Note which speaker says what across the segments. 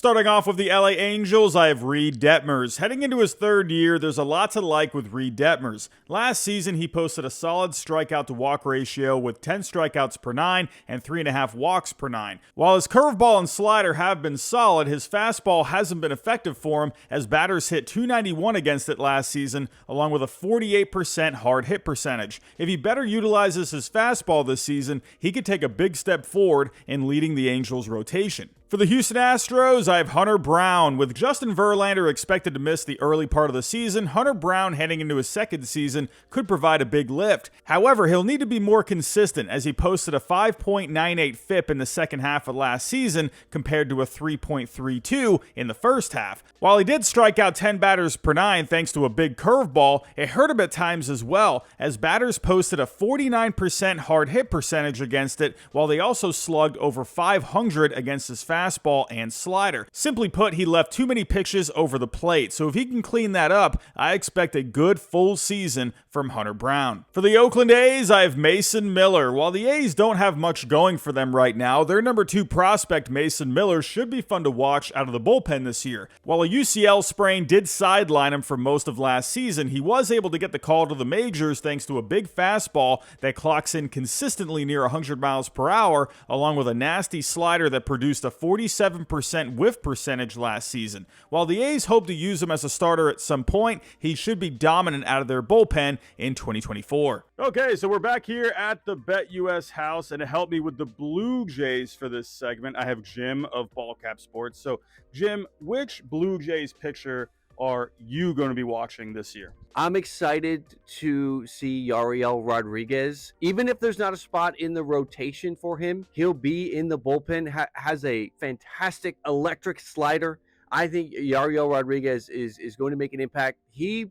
Speaker 1: Starting off with the LA Angels, I have Reed Detmers. Heading into his third year, there's a lot to like with Reed Detmers. Last season, he posted a solid strikeout to walk ratio with 10 strikeouts per 9 and 3.5 walks per 9. While his curveball and slider have been solid, his fastball hasn't been effective for him as batters hit .291 against it last season, along with a 48% hard hit percentage. If he better utilizes his fastball this season, he could take a big step forward in leading the Angels' rotation. For the Houston Astros, I have Hunter Brown. With Justin Verlander expected to miss the early part of the season, Hunter Brown heading into his second season could provide a big lift. However, he'll need to be more consistent as he posted a 5.98 FIP in the second half of last season compared to a 3.32 in the first half. While he did strike out 10 batters per 9 thanks to a big curveball, it hurt him at times as well, as batters posted a 49% hard hit percentage against it, while they also slugged over 500 against his fastball and slider. Simply put, he left too many pitches over the plate, so if he can clean that up, I expect a good full season from Hunter Brown. For the Oakland A's, I have Mason Miller. While the A's don't have much going for them right now, their number 2 prospect, Mason Miller, should be fun to watch out of the bullpen this year. While a UCL sprain did sideline him for most of last season, he was able to get the call to the majors thanks to a big fastball that clocks in consistently near 100 miles per hour, along with a nasty slider that produced a 47% whiff percentage last season. While the A's hope to use him as a starter at some point, he should be dominant out of their bullpen in 2024. Okay, so we're back here at the BetUS house, and to help me with the Blue Jays for this segment, I have Jim of Ballcap Sports. So, Jim, which Blue Jays pitcher are you going to be watching this year?
Speaker 2: I'm excited to see Yariel Rodriguez. Even if there's not a spot in the rotation for him, he'll be in the bullpen, has a fantastic electric slider. I think Yariel Rodriguez is going to make an impact. He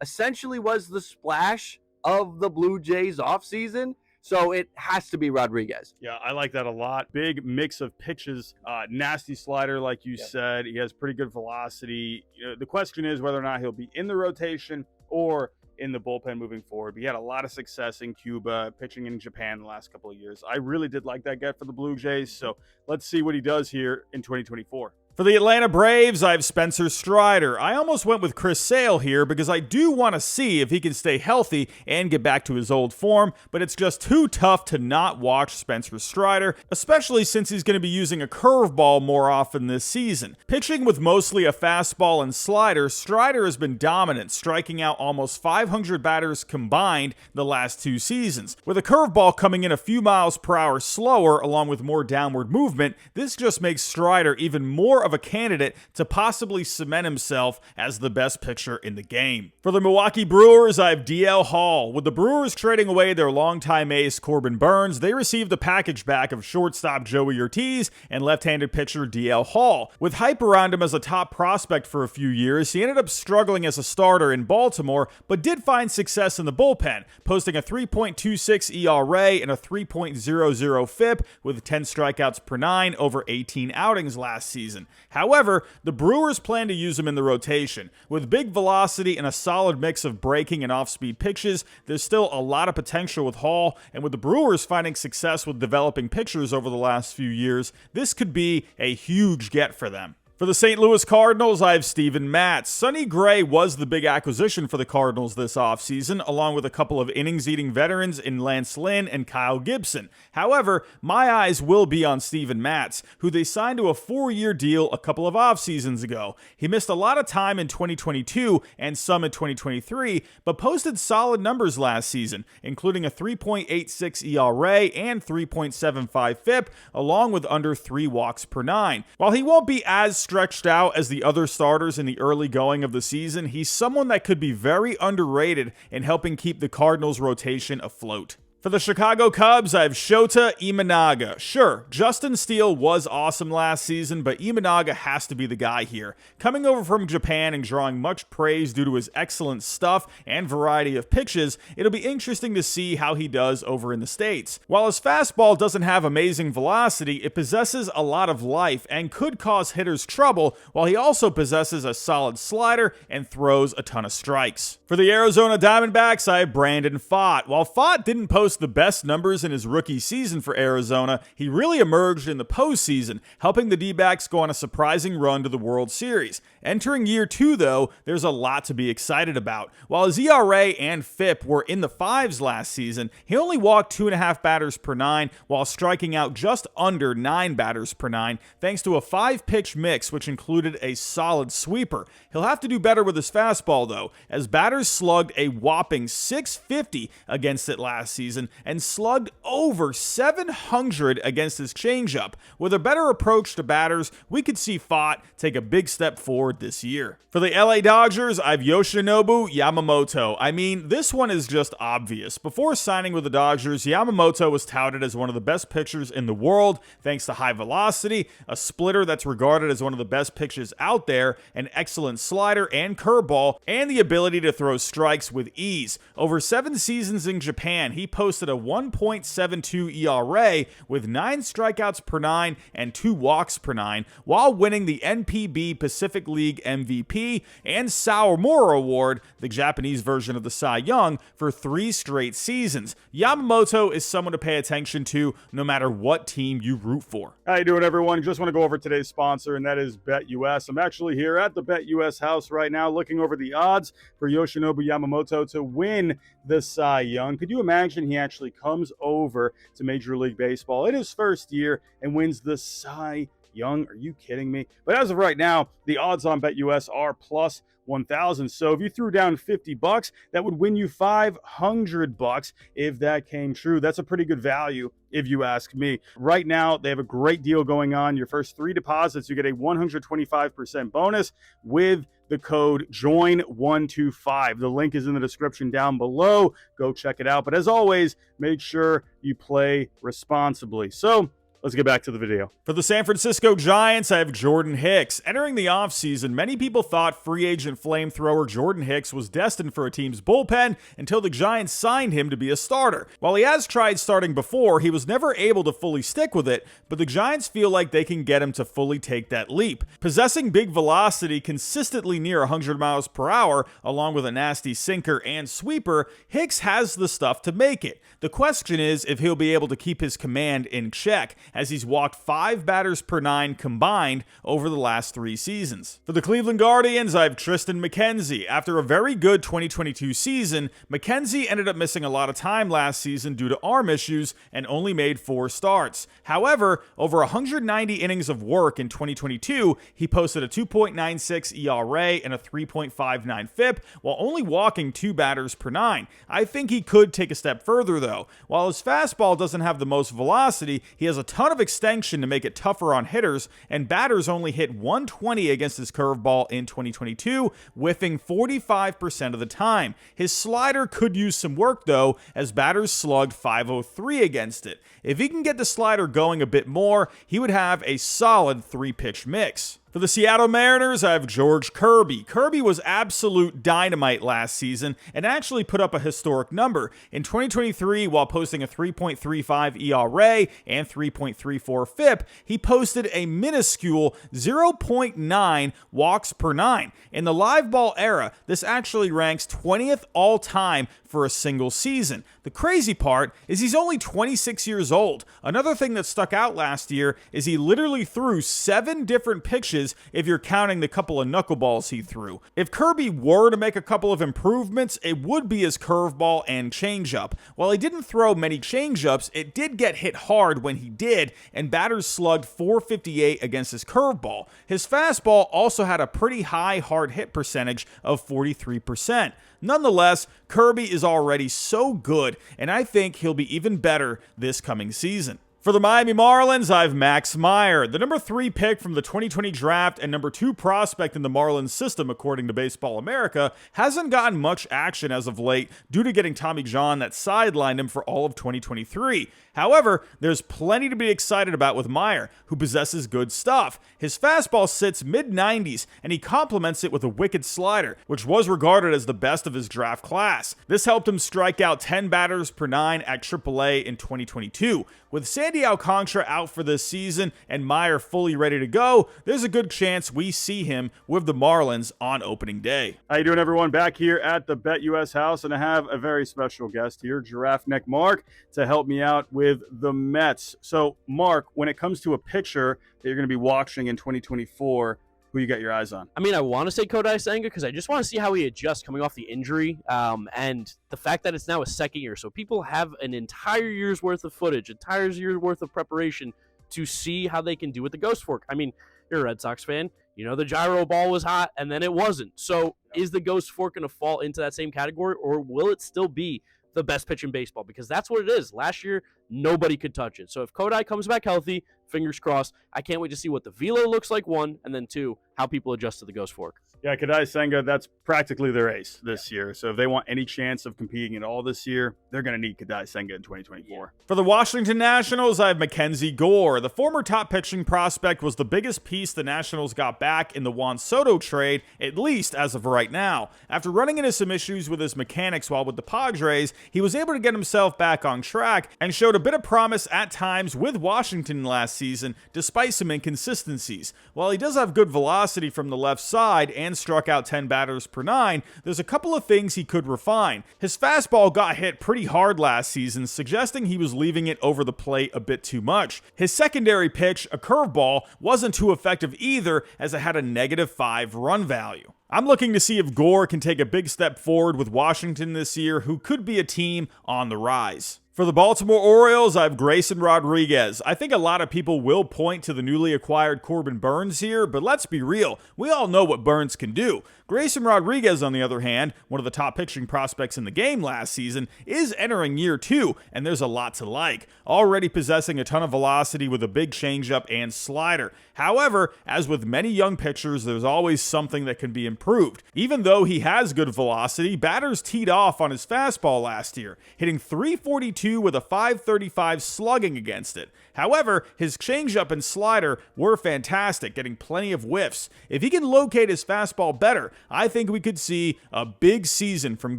Speaker 2: essentially was the splash of the Blue Jays offseason. So it has to be Rodriguez.
Speaker 1: Yeah, I like that a lot. Big mix of pitches, nasty slider, like you said. He has pretty good velocity. The question is whether or not he'll be in the rotation or in the bullpen moving forward. But he had a lot of success in Cuba, pitching in Japan the last couple of years. I really did like that get for the Blue Jays. So let's see what he does here in 2024. For the Atlanta Braves, I have Spencer Strider. I almost went with Chris Sale here because I do want to see if he can stay healthy and get back to his old form, but it's just too tough to not watch Spencer Strider, especially since he's going to be using a curveball more often this season. Pitching with mostly a fastball and slider, Strider has been dominant, striking out almost 500 batters combined the last 2 seasons. With a curveball coming in a few miles per hour slower along with more downward movement, this just makes Strider even more of a candidate to possibly cement himself as the best pitcher in the game. For the Milwaukee Brewers, I have DL Hall. With the Brewers trading away their longtime ace Corbin Burnes, they received a package back of shortstop Joey Ortiz and left-handed pitcher DL Hall. With hype around him as a top prospect for a few years, he ended up struggling as a starter in Baltimore, but did find success in the bullpen, posting a 3.26 ERA and a 3.00 FIP with 10 strikeouts per 9 over 18 outings last season. However, the Brewers plan to use him in the rotation. With big velocity and a solid mix of breaking and off-speed pitches, there's still a lot of potential with Hall, and with the Brewers finding success with developing pitchers over the last few years, this could be a huge get for them. For the St. Louis Cardinals, I have Steven Matz. Sonny Gray was the big acquisition for the Cardinals this offseason, along with a couple of innings-eating veterans in Lance Lynn and Kyle Gibson. However, my eyes will be on Steven Matz, who they signed to a 4-year deal a couple of off-seasons ago. He missed a lot of time in 2022 and some in 2023, but posted solid numbers last season, including a 3.86 ERA and 3.75 FIP, along with under 3 walks per 9. While he won't be as stretched out as the other starters in the early going of the season, he's someone that could be very underrated in helping keep the Cardinals' rotation afloat. For the Chicago Cubs, I have Shota Imanaga. Sure, Justin Steele was awesome last season, but Imanaga has to be the guy here. Coming over from Japan and drawing much praise due to his excellent stuff and variety of pitches, it'll be interesting to see how he does over in the States. While his fastball doesn't have amazing velocity, it possesses a lot of life and could cause hitters trouble, while he also possesses a solid slider and throws a ton of strikes. For the Arizona Diamondbacks, I have Brandon Pfaadt. While Pfaadt didn't post post the best numbers in his rookie season for Arizona, he really emerged in the postseason, helping the D-backs go on a surprising run to the World Series. Entering year 2, though, there's a lot to be excited about. While his ERA and FIP were in the 5s last season, he only walked 2.5 batters per 9 while striking out just under 9 batters per 9, thanks to a 5-pitch mix which included a solid sweeper. He'll have to do better with his fastball, though, as batters slugged a whopping .650 against it last season and slugged over .700 against his changeup. With a better approach to batters, we could see Pfaadt take a big step forward this year. For the LA Dodgers, I have Yoshinobu Yamamoto. I mean, this one is just obvious. Before signing with the Dodgers, Yamamoto was touted as one of the best pitchers in the world, thanks to high velocity, a splitter that's regarded as one of the best pitches out there, an excellent slider and curveball, and the ability to throw strikes with ease. Over 7 seasons in Japan, he posted a 1.72 ERA with 9 strikeouts per 9 and 2 walks per 9, while winning the NPB Pacific League MVP and Sawamura Award, the Japanese version of the Cy Young, for 3 straight seasons. Yamamoto is someone to pay attention to no matter what team you root for.
Speaker 3: How you doing, everyone? Just want to go over today's sponsor, and that is BetUS. I'm actually here at the BetUS house right now looking over the odds for Yoshinobu Yamamoto to win the Cy Young. Could you imagine he actually comes over to Major League Baseball in his first year and wins the Cy Young? Are you kidding me? But as of right now, the odds on BetUS are plus 1,000. So if you threw down $50, that would win you $500 if that came true. That's a pretty good value if you ask me. Right now, they have a great deal going on. Your first 3 deposits, you get a 125% bonus with the code JOIN125. The link is in the description down below. Go check it out. But as always, make sure you play responsibly. So let's get back to the video.
Speaker 1: For the San Francisco Giants, I have Jordan Hicks. Entering the offseason, many people thought free agent flamethrower Jordan Hicks was destined for a team's bullpen until the Giants signed him to be a starter. While he has tried starting before, he was never able to fully stick with it, but the Giants feel like they can get him to fully take that leap. Possessing big velocity consistently near 100 miles per hour, along with a nasty sinker and sweeper, Hicks has the stuff to make it. The question is if he'll be able to keep his command in check, as he's walked 5 batters per 9 combined over the last 3 seasons. For the Cleveland Guardians, I have Triston McKenzie. After a very good 2022 season, McKenzie ended up missing a lot of time last season due to arm issues and only made 4 starts. However, over 190 innings of work in 2022, he posted a 2.96 ERA and a 3.59 FIP while only walking 2 batters per 9. I think he could take a step further though. While his fastball doesn't have the most velocity, he has a ton of extension to make it tougher on hitters, and batters only hit 120 against his curveball in 2022, whiffing 45% of the time. His slider could use some work though, as batters slugged .503 against it. If he can get the slider going a bit more, he would have a solid 3-pitch mix. For the Seattle Mariners, I have George Kirby. Kirby was absolute dynamite last season and actually put up a historic number. In 2023, while posting a 3.35 ERA and 3.34 FIP, he posted a minuscule 0.9 walks per 9. In the live ball era, this actually ranks 20th all-time for a single season. The crazy part is he's only 26 years old. Another thing that stuck out last year is he literally threw 7 different pitches if you're counting the couple of knuckleballs he threw. If Kirby were to make a couple of improvements, it would be his curveball and changeup. While he didn't throw many changeups, it did get hit hard when he did, and batters slugged .458 against his curveball. His fastball also had a pretty high hard hit percentage of 43%. Nonetheless, Kirby is already so good, and I think he'll be even better this coming season. For the Miami Marlins, I have Max Meyer. The number 3 pick from the 2020 draft and number 2 prospect in the Marlins system, according to Baseball America, hasn't gotten much action as of late due to getting Tommy John that sidelined him for all of 2023. However, there's plenty to be excited about with Meyer, who possesses good stuff. His fastball sits mid-90s, and he complements it with a wicked slider, which was regarded as the best of his draft class. This helped him strike out 10 batters per 9 at AAA in 2022.
Speaker 4: With Sandy Alcantara out for this season and Meyer fully ready to go, there's a good chance we see him with the Marlins on opening day.
Speaker 3: How you doing, everyone? Back here at the BetUS house, and I have a very special guest here, Giraffe Neck Mark, to help me out with the Mets. So, Mark, when it comes to a pitcher that you're going to be watching in 2024, who you got your eyes on?
Speaker 5: I mean, I want to say Kodai Senga because I just want to see how he adjusts coming off the injury, and the fact that it's now a second year. So people have an entire year's worth of footage, entire year's worth of preparation to see how they can do with the Ghost Fork. I mean, you're a Red Sox fan. You know the gyro ball was hot, and then it wasn't. So is the Ghost Fork going to fall into that same category, or will it still be the best pitch in baseball? Because that's what it is. Last year, nobody could touch it. So if Kodai comes back healthy, fingers crossed, I can't wait to see what the velo looks like, one, and then two, how people adjust to the Ghost Fork.
Speaker 3: Yeah, Kodai Senga, that's practically their ace this year. So if they want any chance of competing at all this year, they're going to need Kodai Senga in 2024.
Speaker 4: For the Washington Nationals, I have Mackenzie Gore. The former top pitching prospect was the biggest piece the Nationals got back in the Juan Soto trade, at least as of right now. After running into some issues with his mechanics while with the Padres, he was able to get himself back on track and showed a bit of promise at times with Washington last season, despite some inconsistencies. While he does have good velocity from the left side and struck out 10 batters per 9, there's a couple of things he could refine. His fastball got hit pretty hard last season, suggesting he was leaving it over the plate a bit too much. His secondary pitch, a curveball, wasn't too effective either, as it had a -5 run value. I'm looking to see if Gore can take a big step forward with Washington this year, who could be a team on the rise. For the Baltimore Orioles, I have Grayson Rodriguez. I think a lot of people will point to the newly acquired Corbin Burnes here, but let's be real. We all know what Burnes can do. Grayson Rodriguez, on the other hand, one of the top pitching prospects in the game last season, is entering year 2, and there's a lot to like. Already possessing a ton of velocity with a big changeup and slider. However, as with many young pitchers, there's always something that can be improved. Even though he has good velocity, batters teed off on his fastball last year, hitting .342 with a .535 slugging against it. However, his changeup and slider were fantastic, getting plenty of whiffs. If he can locate his fastball better, I think we could see a big season from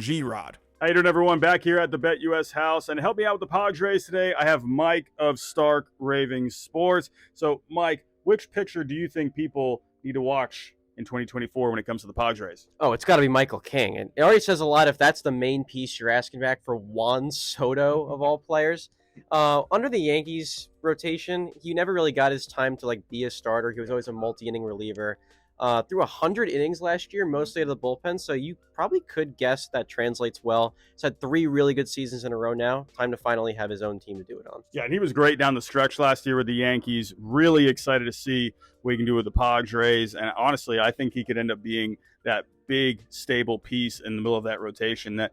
Speaker 4: G-Rod.
Speaker 3: How you doing, everyone? Back here at the BetUS house, and to help me out with the Padres today, I have Mike of Stark Raving Sports. So, Mike, which pitcher do you think people need to watch in 2024 when it comes to the Padres?
Speaker 2: Oh, it's got to be Michael King. And it already says a lot if that's the main piece you're asking back for Juan Soto, of all players. Under the Yankees rotation, he never really got his time to be a starter. He was always a multi-inning reliever. Threw 100 innings last year, mostly out of the bullpen, so you probably could guess that translates well. He's had 3 really good seasons in a row now. Time to finally have his own team to do it on.
Speaker 3: Yeah, and he was great down the stretch last year with the Yankees. Really excited to see what he can do with the Padres. And honestly, I think he could end up being that big, stable piece in the middle of that rotation that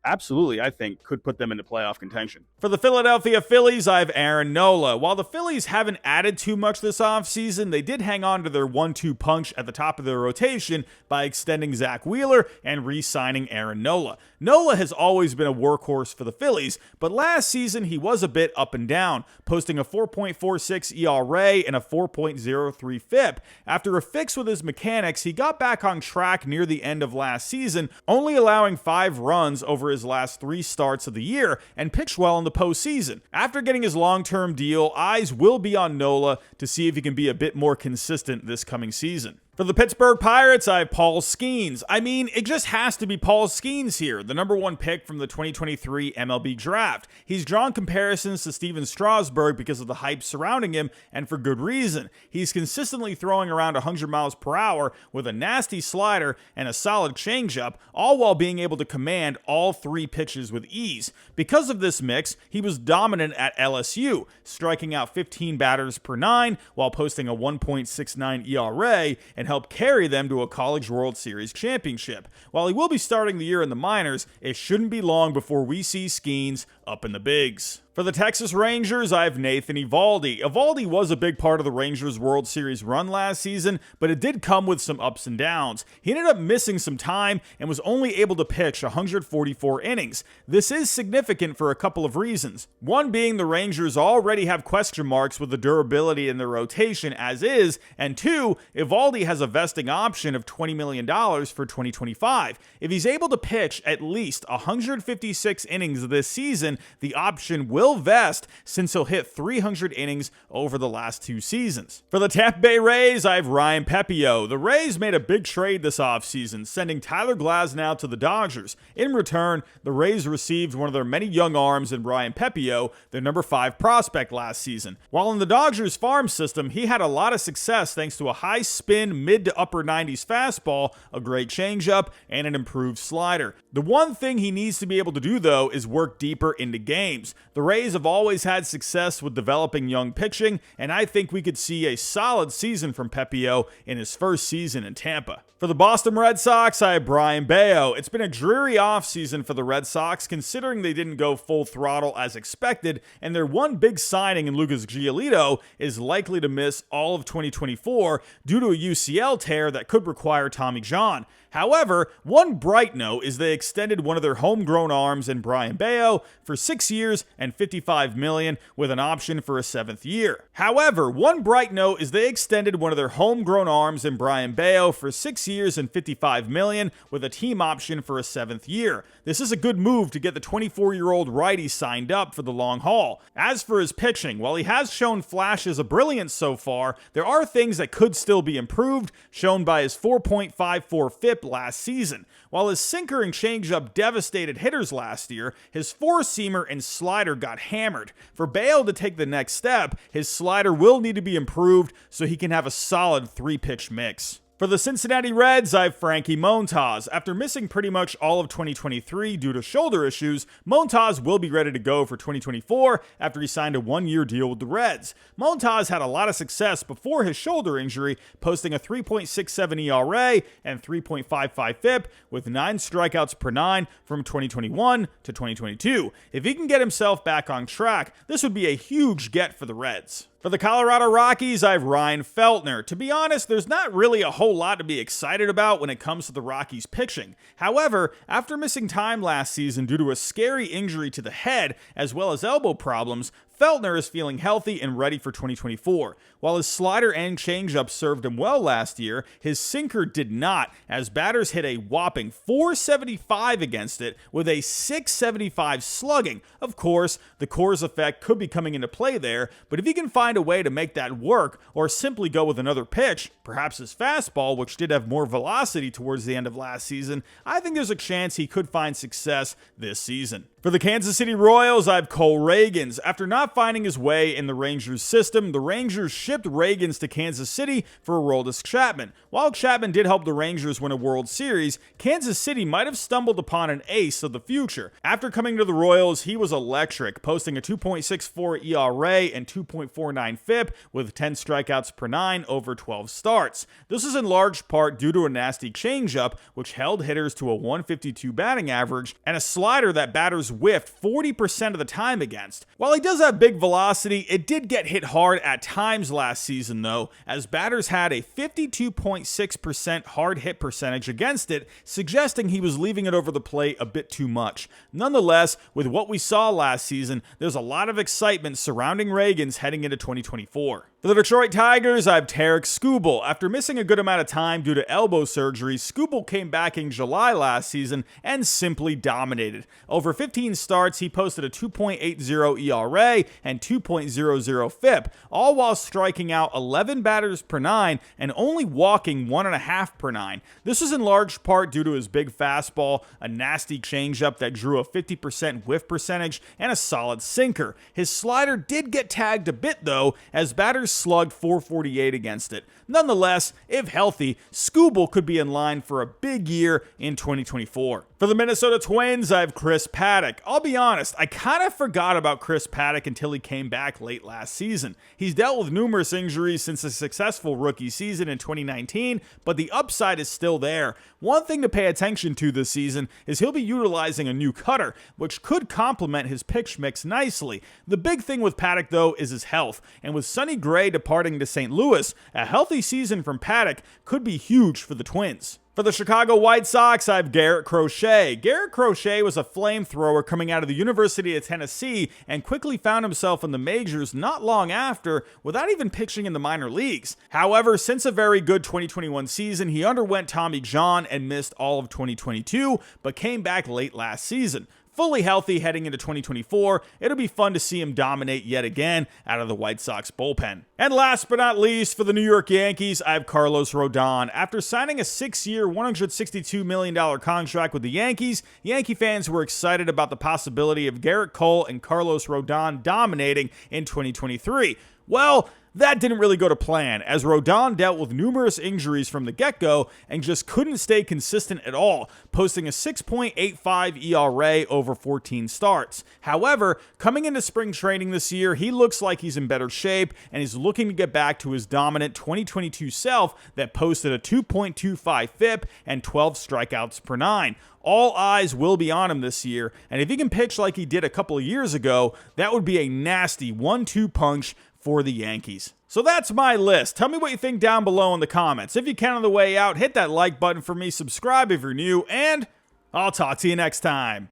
Speaker 3: absolutely, I think, could put them into playoff contention.
Speaker 4: For the Philadelphia Phillies, I have Aaron Nola. While the Phillies haven't added too much this offseason, they did hang on to their 1-2 punch at the top of their rotation by extending Zach Wheeler and re-signing Aaron Nola. Nola has always been a workhorse for the Phillies, but last season he was a bit up and down, posting a 4.46 ERA and a 4.03 FIP. After a fix with his mechanics, he got back on track near the end of last season, only allowing 5 runs over his last 3 starts of the year and pitched well in the postseason. After getting his long-term deal, eyes will be on Nola to see if he can be a bit more consistent this coming season. For the Pittsburgh Pirates, I have Paul Skeens. I mean, it just has to be Paul Skeens here, the number 1 pick from the 2023 MLB draft. He's drawn comparisons to Steven Strasburg because of the hype surrounding him, and for good reason. He's consistently throwing around 100 miles per hour with a nasty slider and a solid changeup, all while being able to command all 3 pitches with ease. Because of this mix, he was dominant at LSU, striking out 15 batters per 9 while posting a 1.69 ERA and help carry them to a College World Series championship. While he will be starting the year in the minors, it shouldn't be long before we see Skeens up in the bigs. For the Texas Rangers, I have Nathan Eovaldi. Eovaldi was a big part of the Rangers' World Series run last season, but it did come with some ups and downs. He ended up missing some time and was only able to pitch 144 innings. This is significant for a couple of reasons. One being the Rangers already have question marks with the durability in their rotation as is, and 2, Eovaldi has a vesting option of $20 million for 2025. If he's able to pitch at least 156 innings this season, replacement, the option will vest since he'll hit 300 innings over the last 2 seasons. For the Tampa Bay Rays, I have Ryan Pepiot. The Rays made a big trade this offseason, sending Tyler Glasnow to the Dodgers. In return, the Rays received one of their many young arms in Ryan Pepiot, their number 5 prospect last season. While in the Dodgers farm system, he had a lot of success thanks to a high spin, mid to upper 90s fastball, a great changeup, and an improved slider. The one thing he needs to be able to do, though, is work deeper into games. The Rays have always had success with developing young pitching, and I think we could see a solid season from Pepiot in his first season in Tampa. For the Boston Red Sox, I have Brian Bayo. It's been a dreary offseason for the Red Sox, considering they didn't go full throttle as expected, and their one big signing in Lucas Giolito is likely to miss all of 2024 due to a UCL tear that could require Tommy John. However, one bright note is they extended one of their homegrown arms in Brian Bayo for 6 years and $55 million with an option for a 7th year. However, one bright note is they extended one of their homegrown arms in Brian Bayo for 6 years and $55 million with a team option for a 7th year. This is a good move to get the 24-year-old righty signed up for the long haul. As for his pitching, while he has shown flashes of brilliance so far, there are things that could still be improved, shown by his 4.54 FIP last season. While his sinker and changeup devastated hitters last year, his four-seamer and slider got hammered. For Bale to take the next step, his slider will need to be improved so he can have a solid 3-pitch mix. For the Cincinnati Reds, I have Frankie Montas. After missing pretty much all of 2023 due to shoulder issues, Montas will be ready to go for 2024 after he signed a 1-year deal with the Reds. Montas had a lot of success before his shoulder injury, posting a 3.67 ERA and 3.55 FIP with 9 strikeouts per 9 from 2021 to 2022. If he can get himself back on track, this would be a huge get for the Reds. For the Colorado Rockies, I have Ryan Feltner. To be honest, there's not really a whole lot to be excited about when it comes to the Rockies pitching. However, after missing time last season due to a scary injury to the head as well as elbow problems, Feltner is feeling healthy and ready for 2024. While his slider and changeup served him well last year, his sinker did not, as batters hit a whopping .475 against it with a .675 slugging. Of course, the Coors effect could be coming into play there, but if he can find a way to make that work, or simply go with another pitch, perhaps his fastball, which did have more velocity towards the end of last season, I think there's a chance he could find success this season. For the Kansas City Royals, I have Cole Ragans. After not finding his way in the Rangers system, the Rangers shipped Ragans to Kansas City for Aroldis Chapman. While Chapman did help the Rangers win a World Series, Kansas City might have stumbled upon an ace of the future. After coming to the Royals, he was electric, posting a 2.64 ERA and 2.49 FIP with 10 strikeouts per 9 over 12 starts. This is in large part due to a nasty changeup, which held hitters to a 152 batting average, and a slider that batters whiffed 40% of the time against. While he does have big velocity, it did get hit hard at times last season though, as batters had a 52.6% hard hit percentage against it, suggesting he was leaving it over the plate a bit too much. Nonetheless, with what we saw last season, there's a lot of excitement surrounding Ragans heading into 2024. For the Detroit Tigers, I have Tarek Skubal. After missing a good amount of time due to elbow surgery, Skubal came back in July last season and simply dominated. Over 15 starts, he posted a 2.80 ERA and 2.00 FIP, all while striking out 11 batters per 9 and only walking 1.5 per 9. This was in large part due to his big fastball, a nasty changeup that drew a 50% whiff percentage, and a solid sinker. His slider did get tagged a bit though, as batters slugged .448 against it. Nonetheless, if healthy, Skubal could be in line for a big year in 2024. For the Minnesota Twins, I have Chris Paddack. I'll be honest, I kind of forgot about Chris Paddack until he came back late last season. He's dealt with numerous injuries since a successful rookie season in 2019, but the upside is still there. One thing to pay attention to this season is he'll be utilizing a new cutter, which could complement his pitch mix nicely. The big thing with Paddack, though, is his health, and with Sonny Gray departing to St. Louis, a healthy season from Paddack could be huge for the Twins. For the Chicago White Sox, I have Garrett Crochet. Garrett Crochet was a flamethrower coming out of the University of Tennessee and quickly found himself in the majors not long after without even pitching in the minor leagues. However, since a very good 2021 season, he underwent Tommy John and missed all of 2022, but came back late last season. fully healthy heading into 2024, it'll be fun to see him dominate yet again out of the White Sox bullpen. And last but not least, for the New York Yankees, I have Carlos Rodon. After signing a 6-year, $162 million contract with the Yankees, Yankee fans were excited about the possibility of Garrett Cole and Carlos Rodon dominating in 2023. Well, that didn't really go to plan, as Rodon dealt with numerous injuries from the get-go and just couldn't stay consistent at all, posting a 6.85 ERA over 14 starts. However, coming into spring training this year, he looks like he's in better shape and is looking to get back to his dominant 2022 self that posted a 2.25 FIP and 12 strikeouts per 9. All eyes will be on him this year, and if he can pitch like he did a couple of years ago, that would be a nasty 1-2 punch for the Yankees. So that's my list. Tell me what you think down below in the comments. If you can on the way out, hit that like button for me, subscribe if you're new, and I'll talk to you next time.